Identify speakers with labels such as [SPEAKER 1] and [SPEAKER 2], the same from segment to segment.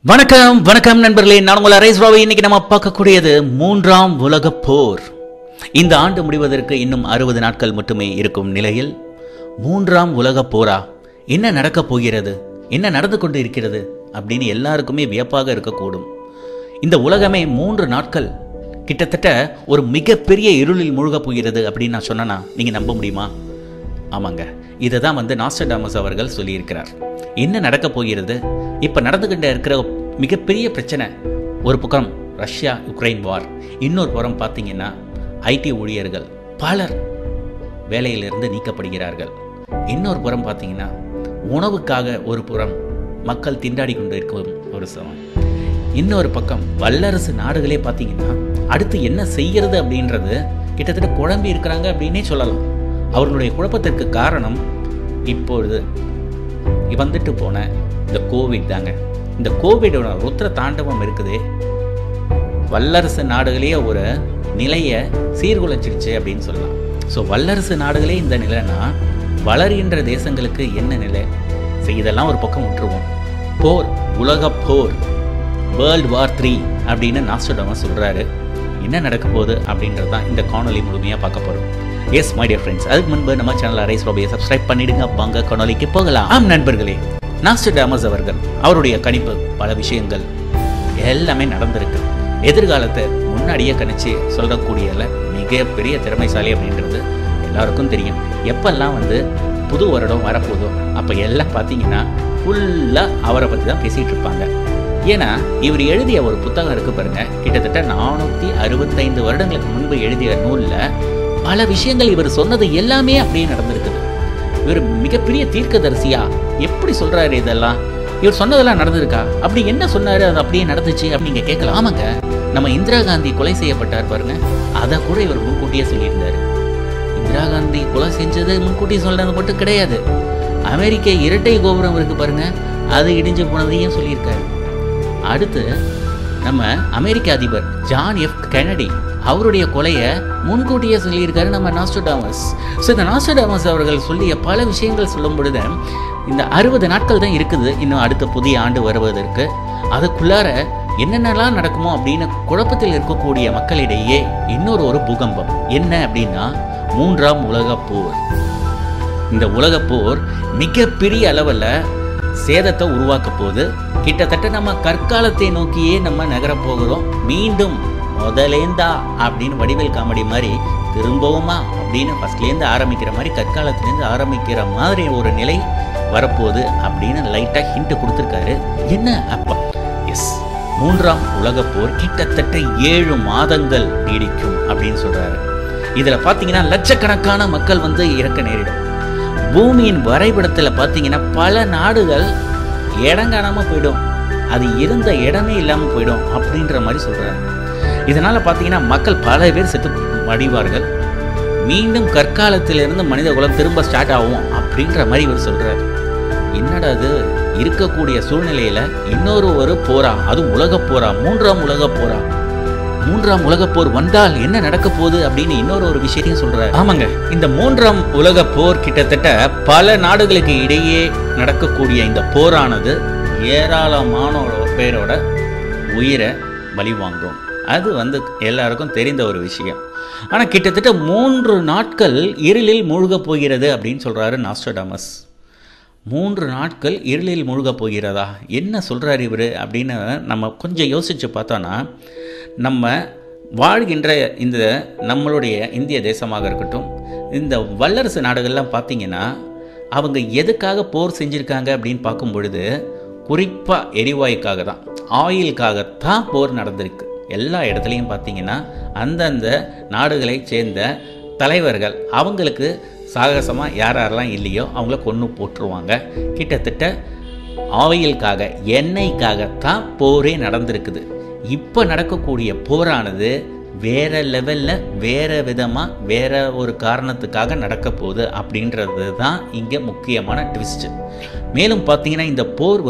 [SPEAKER 1] வணக்கம் வணக்கம் நண்பர்களே, நான் உங்கள் அரேஸ் ராவை. இன்னைக்கு நம்ம பார்க்கக்கூடியது மூன்றாம் உலக போர். இந்த ஆண்டு முடிவதற்கு இன்னும் 60 நாட்கள் மட்டுமே இருக்கும் நிலையில் மூன்றாம் உலக போரா, என்ன நடக்கப் போகிறது, என்ன நடந்து கொண்டு இருக்கிறது அப்படின்னு எல்லாருக்குமே வியப்பாக இருக்கக்கூடும். இந்த உலகமே 3 நாட்கள் கிட்டத்தட்ட ஒரு மிகப்பெரிய இருளில் மூழ்கப் போகிறது அப்படின்னு நான் சொன்னேன்னா நீங்கள் நம்ப முடியுமா? ஆமாங்க, இதை தான் நாஸ்ட்ரடாமஸ் அவர்கள் சொல்லியிருக்கிறார். என்ன நடக்க போகிறது? இப்போ நடந்துகிட்ட இருக்கிற மிகப்பெரிய பிரச்சனை, ஒரு பக்கம் ரஷ்யா யுக்ரைன் வார், இன்னொரு புறம் பார்த்தீங்கன்னா ஐடி ஊழியர்கள் பலர் வேலையிலிருந்து நீக்கப்படுகிறார்கள். இன்னொரு புறம் பார்த்தீங்கன்னா உணவுக்காக ஒரு புறம் மக்கள் திண்டாடி கொண்டு இருக்கும் ஒரு சமம். இன்னொரு பக்கம் வல்லரசு நாடுகளே பார்த்தீங்கன்னா அடுத்து என்ன செய்கிறது அப்படின்றது கிட்டத்தட்ட குழம்பி இருக்கிறாங்க அப்படின்னே சொல்லலாம். அவர்களுடைய குழப்பத்திற்கு காரணம் இப்பொழுது வந்துட்டு போன இந்த கோவிட் தாங்க. இந்த கோவிடோட ருத்ர தாண்டவம் இருக்குதே, வல்லரசு நாடுகளே ஒரு நிலையை சீர்குலைச்சிடுச்சு அப்படின்னு சொல்லலாம். ஸோ வல்லரசு நாடுகளே இந்த நிலைனா வளர்கின்ற தேசங்களுக்கு என்ன நிலை? இதெல்லாம் ஒரு பக்கம் விட்டுருவோம். போர், உலக போர், வேர்ல்டு வார் 3 அப்படின்னு நாஸ்ட்ரடாமஸ் சொல்கிறாரு. என்ன நடக்க போகுது அப்படின்றது தான் இந்த காணொலி முழுமையாக பார்க்க போகிறோம். எஸ் மை டியர் ஃப்ரெண்ட்ஸ், அதுக்கு முன்பு நம்ம சேனல் அரேஸ் ராவை சப்ஸ்கிரைப் பண்ணிடுங்க. வாங்க காணொலிக்கு போகலாம். ஆம் நண்பர்களே, நாஸ்ட்ரடாமஸ் அவர்கள் அவருடைய கணிப்பு பல விஷயங்கள் எல்லாமே நடந்திருக்கு. எதிர்காலத்தை முன்னாடியே கணிச்சு சொல்லக்கூடிய மிகப்பெரிய திறமைசாலி அப்படின்றது எல்லாருக்கும் தெரியும். எப்பெல்லாம் புது வருடம் வரப்போதோ அப்போ எல்லாம் பார்த்தீங்கன்னா ஃபுல்லாக அவரை பற்றி தான் பேசிகிட்டு இருப்பாங்க. ஏன்னா இவர் எழுதிய ஒரு புத்தகம் இருக்கு பாருங்க, கிட்டத்தட்ட 465 வருடங்களுக்கு முன்பு எழுதிய நூலில் பல விஷயங்கள் இவர் சொன்னது எல்லாமே அப்படியே நடந்திருக்குது. இவர் மிகப்பெரிய தீர்க்கதரிசியா எப்படி சொல்றாரு? இதெல்லாம் இவர் சொன்னதெல்லாம் நடந்திருக்கா? அப்படி என்ன சொன்னாரு அது அப்படியே நடந்துச்சு அப்படின்னு நீங்க கேட்கலாம். ஆமாங்க, நம்ம இந்திரா காந்தி கொலை செய்யப்பட்டார் பாருங்க, அதை கூட இவர் முன்கூட்டியே சொல்லியிருந்தாரு. இந்திரா காந்தி கொலை செஞ்சது முன்கூட்டியே சொல்றது மட்டும் கிடையாது, அமெரிக்க இரட்டை கோபுரம் இருக்கு பாருங்க, அது இடிஞ்சு போனதையும் சொல்லியிருக்காரு. அடுத்து நம்ம அமெரிக்க அதிபர் ஜான் எஃப் கென்னடி அவருடைய கொலையை முன்கூட்டியே சொல்லியிருக்காரு நம்ம நாஸ்ட்ரடாமஸ். ஸோ இந்த நாஸ்ட்ரடாமஸ் அவர்கள் சொல்லிய பல விஷயங்கள் சொல்லும் பொழுது இந்த 60 நாட்கள் தான் இருக்குது இன்னும் அடுத்த புதிய ஆண்டு வருவதற்கு. அதுக்குள்ளார என்னென்னலாம் நடக்குமோ அப்படின்னு குழப்பத்தில் இருக்கக்கூடிய மக்களிடையே இன்னொரு ஒரு பூகம்பம் என்ன அப்படின்னா மூன்றாம் உலக போர். இந்த உலக போர் மிகப்பெரிய அளவில் சேதத்தை உருவாக்க போது. கிட்டத்தட்ட நம்ம கற்காலத்தை நோக்கியே நம்ம நகர போகிறோம். மீண்டும் முதலேந்தா அப்படின்னு வடிவேல் காமெடி மாதிரி திரும்பவுமா அப்படின்னு ஃபர்ஸ்ட்லேருந்து ஆரம்பிக்கிற மாதிரி கற்காலத்திலேருந்து ஆரம்பிக்கிற மாதிரி ஒரு நிலை வரப்போகுது அப்படின்னு லைட்டாக ஹிண்ட் கொடுத்துருக்காரு. என்ன அப்பா? எஸ், மூன்றாம் உலக போர் கிட்டத்தட்ட 7 மாதங்கள் நீடிக்கும் அப்படின்னு சொல்கிறாரு. இதில் பார்த்தீங்கன்னா லட்சக்கணக்கான மக்கள் இறக்க நேரிடும். பூமியின் வரைபடத்தில் பார்த்தீங்கன்னா பல நாடுகள் இடங்காணாமல் போயிடும், அது இருந்த இடமே இல்லாமல் போயிடும் அப்படின்ற மாதிரி சொல்கிறாரு. இதனால் பார்த்தீங்கன்னா மக்கள் பல பேர் செத்து மடிவார்கள். மீண்டும் கற்காலத்திலிருந்து மனித குலம் திரும்ப ஸ்டார்ட் ஆகும் அப்படின்ற மாதிரி இவர் சொல்கிறார். என்னடா அது இருக்கக்கூடிய சூழ்நிலையில் இன்னொரு ஒரு போரா, அதுவும் உலக போரா, மூன்றாம் உலக போரா, மூன்றாம் உலக போர் வந்தால் என்ன நடக்க போகுது அப்படின்னு இன்னொரு ஒரு விஷயத்தையும் சொல்றாரு. ஆமாங்க, இந்த மூன்றாம் உலக போர் கிட்டத்தட்ட பல நாடுகளுக்கு இடையே நடக்கக்கூடிய இந்த போரானது ஏராளமான பேரோட உயிரை பலி வாங்கும். அது எல்லாருக்கும் தெரிந்த ஒரு விஷயம். ஆனால் கிட்டத்தட்ட 3 நாட்கள் இருளில் மூழ்க போகிறது அப்படின்னு சொல்றாரு நாஸ்ட்ரடாமஸ். 3 நாட்கள் இருளில் மூழ்க போகிறதா? என்ன சொல்றாரு இவர் அப்படின்னு நம்ம கொஞ்சம் யோசிச்சு பார்த்தோன்னா, நம்ம வாழ்கின்ற இந்த நம்மளுடைய இந்திய தேசமாக இருக்கட்டும், இந்த வல்லரசு நாடுகள்லாம் பார்த்திங்கன்னா அவங்க எதுக்காக போர் செஞ்சுருக்காங்க அப்படின்னு பார்க்கும் பொழுது குறிப்பாக எரிவாயுக்காக தான், ஆயிலுக்காகத்தான் போர் நடந்திருக்கு. எல்லா இடத்துலையும் பார்த்திங்கன்னா அந்தந்த நாடுகளை சேர்ந்த தலைவர்கள் அவங்களுக்கு சாகசமாக யாரெல்லாம் இல்லையோ அவங்கள கொன்று போட்டுருவாங்க. கிட்டத்தட்ட ஆயிலுக்காக, எண்ணெய்க்காகத்தான் போரே நடந்திருக்குது. இப்போ நடக்கக்கூடிய போரானது வேற லெவலில் வேற விதமாக வேற ஒரு காரணத்துக்காக நடக்க போகுது அப்படின்றது தான் இங்கே முக்கியமான ட்விஸ்ட். மேலும் பார்த்தீங்கன்னா இந்த போர்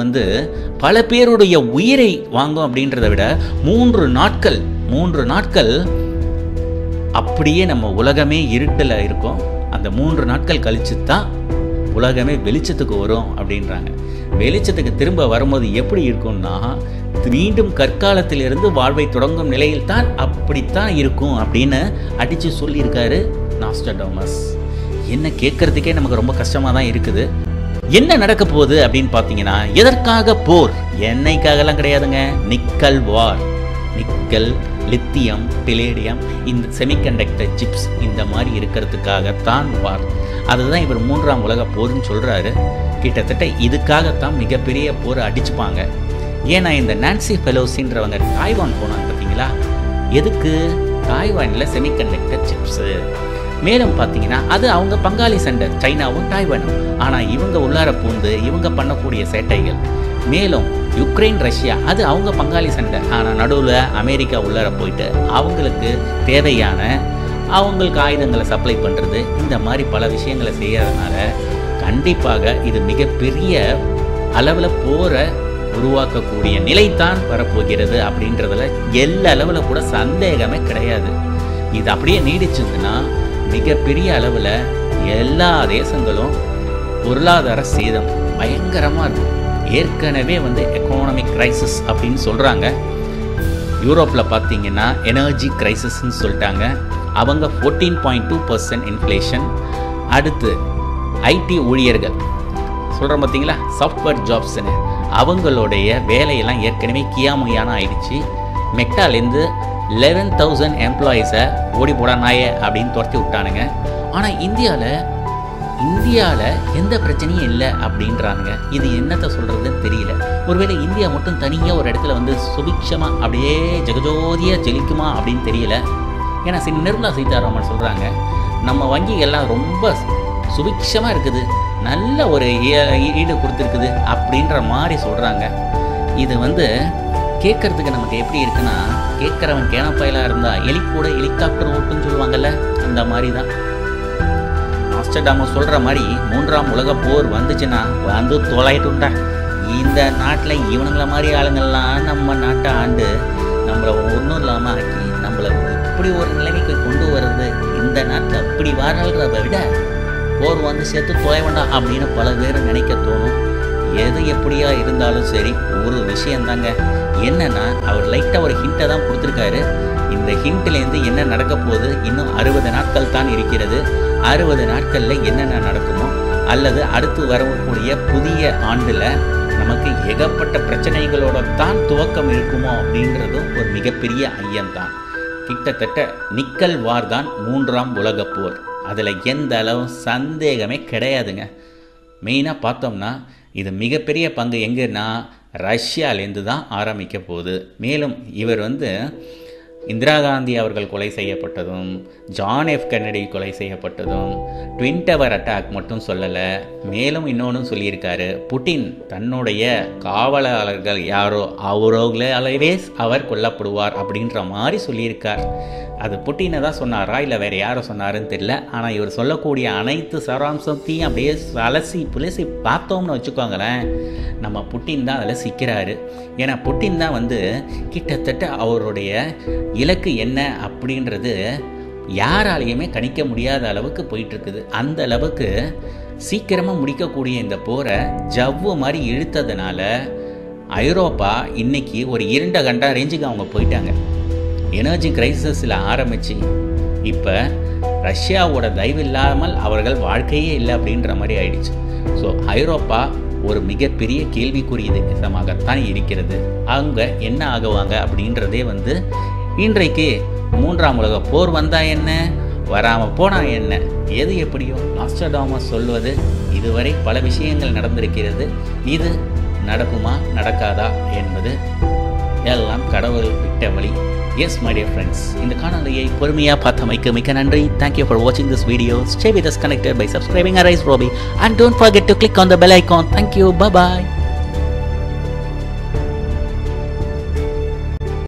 [SPEAKER 1] பல பேருடைய உயிரை வாங்கும் அப்படின்றத விட 3 நாட்கள் அப்படியே நம்ம உலகமே இருட்டில் இருக்கும். அந்த 3 நாட்கள் கழிச்சு தான் உலகமே வெளிச்சத்துக்கு வரும் அப்படின்றாங்க. வெளிச்சத்துக்கு திரும்ப வரும்போது எப்படி இருக்கும்னா, மீண்டும் கற்காலத்திலிருந்து வாழ்வை தொடங்கும் நிலையில் தான் அப்படித்தான் இருக்கும் அப்படின்னு அடித்து சொல்லியிருக்காரு நாஸ்ட்ராடமஸ். என்ன கேட்கறதுக்கே நமக்கு ரொம்ப கஷ்டமாக தான் இருக்குது. என்ன நடக்க போகுது அப்படின்னு பார்த்தீங்கன்னா, எதற்காக போர்? எண்ணெய்க்காகலாம் கிடையாதுங்க. நிக்கல் வார். நிக்கல், லித்தியம், பிளேடியம், இந்த செமிகண்டக்டர் சிப்ஸ் இந்த மாதிரி இருக்கிறதுக்காகத்தான் வார். அதுதான் இவர் 3ஆம் உலக போர்னு சொல்கிறாரு. கிட்டத்தட்ட இதுக்காகத்தான் மிகப்பெரிய போர் அடிச்சுப்பாங்க. ஏன்னா இந்த நான்சி பெலோசின்றவங்க தாய்வான் போனாங்க பார்த்தீங்களா? எதுக்கு? தாய்வானில் செமிகண்டக்டர் சிப்ஸு. மேலும் பார்த்தீங்கன்னா அது அவங்க பங்காளி சண்டை, சைனாவும் டாய்வானும். ஆனால் இவங்க உள்ளார பூந்து இவங்க பண்ணக்கூடிய சேட்டைகள். மேலும் யுக்ரைன், ரஷ்யா அது அவங்க பங்காளி சண்டை. ஆனால் நடுவில் அமெரிக்கா உள்ளார போயிட்டு அவங்களுக்கு தேவையான அவங்களுக்கு ஆயுதங்களை சப்ளை பண்ணுறது, இந்த மாதிரி பல விஷயங்களை செய்யறதுனால கண்டிப்பாக இது மிகப்பெரிய அளவில் போரை உருவாக்கக்கூடிய நிலைத்தான் வரப்போகிறது அப்படின்றதுல எல்லா அளவில் கூட சந்தேகமே கிடையாது. இது அப்படியே நீடிச்சதுன்னா மிகப்பெரிய அளவில் எல்லா தேசங்களும் பொருளாதார சேதம் பயங்கரமாக இருக்கும். ஏற்கனவே எக்கனாமிக் கிரைசிஸ் அப்படின்னு சொல்கிறாங்க. யூரோப்பில் பார்த்தீங்கன்னா எனர்ஜி கிரைசிஸ்ன்னு சொல்லிட்டாங்க. அவங்க 14.2% இன்ஃப்ளேஷன். அடுத்து ஐடி ஊழியர்கள் சொல்கிறோம் பார்த்தீங்களா, சாஃப்ட்வேர் ஜாப்ஸ்ன்னு, அவங்களுடைய வேலையெல்லாம் ஏற்கனவே கியாமுயான ஆயிடுச்சு. மெக்டாலேருந்து 11,000 எம்ப்ளாயீஸை ஓடி போடா நாயே அப்படின்னு துரத்தி விட்டானுங்க. ஆனால் இந்தியாவில் எந்த பிரச்சனையும் இல்லை அப்படின்றாங்க. இது என்னத்தை சொல்கிறதுன்னு தெரியல. ஒருவேளை இந்தியா மட்டும் தனியாக ஒரு இடத்துல சுபிக்ஷமாக அப்படியே ஜெகஜோதியாக ஜெலிக்குமா அப்படின்னு தெரியல. ஏன்னா நிர்மலா சீதாராமன் சொல்கிறாங்க, நம்ம வங்கிகள்லாம் ரொம்ப சுபிக்ஷமாக இருக்குது, நல்ல ஒரு ஈடு கொடுத்துருக்குது அப்படின்ற மாதிரி சொல்கிறாங்க. இது கேட்குறதுக்கு நமக்கு எப்படி இருக்குன்னா, கேட்குறவன் கேனப்பயிலாக இருந்தால் எலி கூட ஹெலிகாப்டர் ஓட்டுன்னு சொல்லுவாங்கள்ல, அந்த மாதிரி தான். நாஸ்ட்ராடமஸ் சொல்கிற மாதிரி 3ஆம் உலக போர் வந்துச்சுன்னா தொலைட்டுண்டா. இந்த நாட்டில் இவனுங்கள மாதிரி ஆளுங்கள்லாம் நம்ம நாட்டை ஆண்டு நம்மளை ஒன்றும் இல்லாமல் ஆக்கி நம்மளை இப்படி ஒரு நிலைமைக்கு கொண்டு வர்றது, இந்த நாட்டில் இப்படி வாழ்கிறத விட போர் சேர்த்து தொலை வேண்டாம் அப்படின்னு பல பேர் நினைக்க தோணும். எது எப்படியா இருந்தாலும் சரி, ஒரு விஷயந்தாங்க என்னன்னா, அவர் லைட்டாக ஒரு ஹிண்ட்டை தான் கொடுத்துருக்காரு. இந்த ஹிண்ட்லேருந்து என்ன நடக்க போகுது, இன்னும் 60 நாட்கள் தான் இருக்கிறது. 60 நாட்களில் என்னென்ன நடக்குமோ, அல்லது அடுத்து வரக்கூடிய புதிய ஆண்டில் நமக்கு ஏகப்பட்ட பிரச்சனைகளோட தான் துவக்கம் இருக்குமோ அப்படின்றதும் ஒரு மிகப்பெரிய ஐயம்தான். கிட்டத்தட்ட நிக்கல் வார் தான் 3ஆம் உலக போர். அதில் எந்த அளவும் சந்தேகமே கிடையாதுங்க. மெயினாக பார்த்தோம்னா இது மிகப்பெரிய பங்கு எங்கன்னா ரஷ்யாலேருந்து தான் ஆரம்பிக்க போகுது. மேலும் இவர் இந்திரா காந்தி அவர்கள் கொலை செய்யப்பட்டதும், ஜான் எஃப் கென்னடி கொலை செய்யப்பட்டதும், ட்வின் டவர் அட்டாக் மட்டும் சொல்லலை, மேலும் இன்னொன்று சொல்லியிருக்காரு. புட்டின் தன்னுடைய காவலாளர்கள் யாரோ அவர்களாலேயே அவர் கொல்லப்படுவார் அப்படின்ற மாதிரி சொல்லியிருக்கார். அது புட்டினை தான் சொன்னாரா இல்லை வேறு யாரை சொன்னாருன்னு தெரியல. ஆனால் இவர் சொல்லக்கூடிய அனைத்து சாராம்சத்தையும் அப்படியே அலசி புலசி பார்த்தோம்னு வச்சுக்கோங்களேன், நம்ம புட்டின் தான் அதில் சிக்கிறாரு. ஏன்னா புட்டின் தான் கிட்டத்தட்ட அவருடைய இலக்கு என்ன அப்படின்றது யாராலையுமே கணிக்க முடியாத அளவுக்கு போயிட்டுருக்குது. அந்த அளவுக்கு சீக்கிரமாக முடிக்கக்கூடிய இந்த போரை ஜவ்வு மாதிரி இழுத்ததுனால ஐரோப்பா இன்னைக்கு ஒரு இருண்ட கண்டா ரேஞ்சுக்கு அவங்க போயிட்டாங்க. எனர்ஜி கிரைசிஸில் ஆரம்பித்து இப்போ ரஷ்யாவோட தயவு இல்லாமல் அவர்கள் வாழ்க்கையே இல்லை அப்படின்ற மாதிரி ஆயிடுச்சு. ஸோ ஐரோப்பா ஒரு மிகப்பெரிய கேள்விக்குரிய தேசமாகத்தான் இருக்கிறது. அவங்க என்ன ஆகுவாங்க அப்படின்றதே இன்றைக்கு 3ஆம் உலக போர் வந்தால் என்ன, வராமல் போனால் என்ன, எது எப்படியோ நாஸ்ட்ராடமஸ் சொல்வது இதுவரை பல விஷயங்கள் நடந்திருக்கிறது. இது நடக்குமா நடக்காதா என்பது எல்லாம் கடவுள் விட்ட வழி. Yes, my dear friends, இந்த காணொளியை பொறுமையாக பார்த்தமைக்கு மிக்க நன்றி. Thank you for watching this video. Stay with us connected by subscribing Arise Robbie and don't forget to click on the bell icon. Thank you. Bye bye.